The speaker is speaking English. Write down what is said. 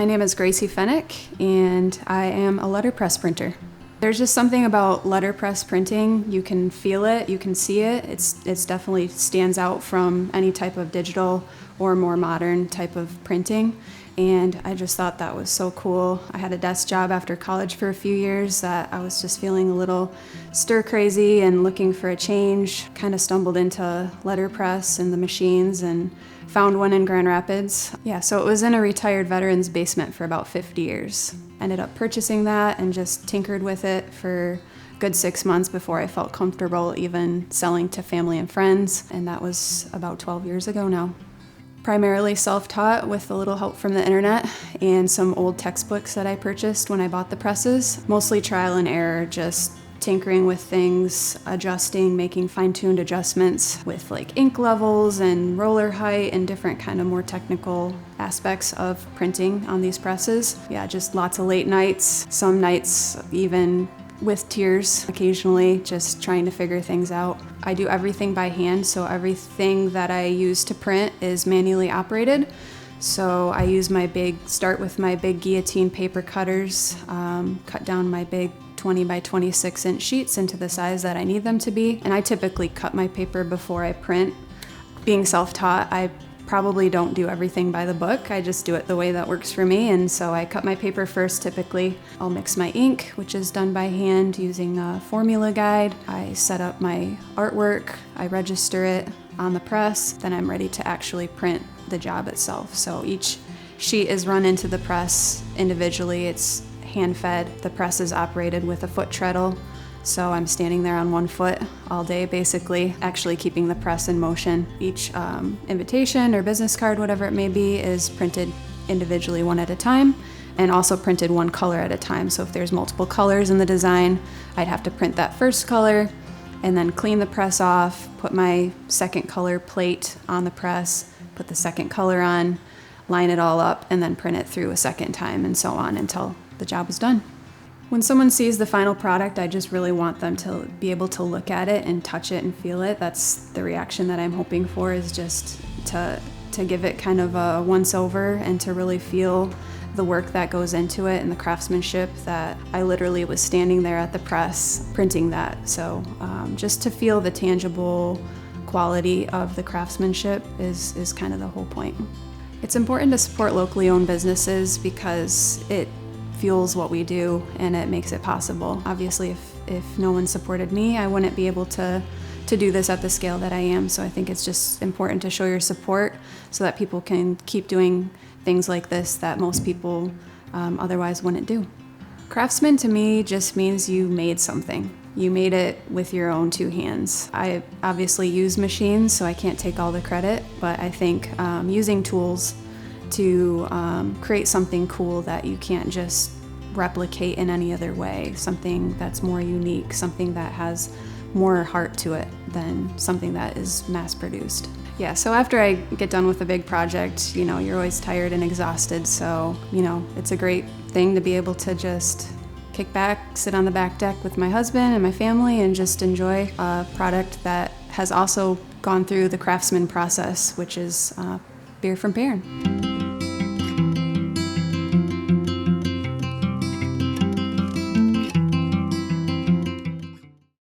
My name is Gracie Fenech, and I am a letterpress printer. There's just something about letterpress printing. You can feel it, you can see it. It's definitely stands out from any type of digital or more modern type of printing. And I just thought that was so cool. I had a desk job after college for a few years that I was just feeling a little stir crazy and looking for a change. Kind of stumbled into letterpress and the machines and found one in Grand Rapids. Yeah, so it was in a retired veteran's basement for about 50 years. Ended up purchasing that and just tinkered with it for a good 6 months before I felt comfortable even selling to family and friends. And that was about 12 years ago now. Primarily self-taught with a little help from the internet and some old textbooks that I purchased when I bought the presses. Mostly trial and error, just tinkering with things, adjusting, making fine-tuned adjustments with like ink levels and roller height and different kind of more technical aspects of printing on these presses. Yeah, just lots of late nights, some nights even with tears occasionally, just trying to figure things out. I do everything by hand, so everything that I use to print is manually operated. So I start with my big guillotine paper cutters, cut down my big 20 by 26 inch sheets into the size that I need them to be. And I typically cut my paper before I print. Being self-taught, I probably don't do everything by the book. I just do it the way that works for me. And so I cut my paper first typically. I'll mix my ink, which is done by hand using a formula guide. I set up my artwork, I register it on the press, then I'm ready to actually print the job itself. So each sheet is run into the press individually. It's hand-fed. The press is operated with a foot treadle. So I'm standing there on one foot all day, basically, actually keeping the press in motion. Each invitation or business card, whatever it may be, is printed individually one at a time and also printed one color at a time. So if there's multiple colors in the design, I'd have to print that first color and then clean the press off, put my second color plate on the press, put the second color on, line it all up, and then print it through a second time and so on until the job is done. When someone sees the final product, I just really want them to be able to look at it and touch it and feel it. That's the reaction that I'm hoping for, is just to give it kind of a once over and to really feel the work that goes into it and the craftsmanship that I literally was standing there at the press printing that. So just to feel the tangible quality of the craftsmanship is kind of the whole point. It's important to support locally owned businesses because it fuels what we do and it makes it possible. Obviously, if no one supported me, I wouldn't be able to do this at the scale that I am. So I think it's just important to show your support so that people can keep doing things like this that most people otherwise wouldn't do. Craftsman to me just means you made something. You made it with your own two hands. I obviously use machines, so I can't take all the credit, but I think using tools to create something cool that you can't just replicate in any other way, something that's more unique, something that has more heart to it than something that is mass-produced. Yeah, so after I get done with a big project, you're always tired and exhausted, so, it's a great thing to be able to just kick back, sit on the back deck with my husband and my family and just enjoy a product that has also gone through the craftsman process, which is beer from Perrin.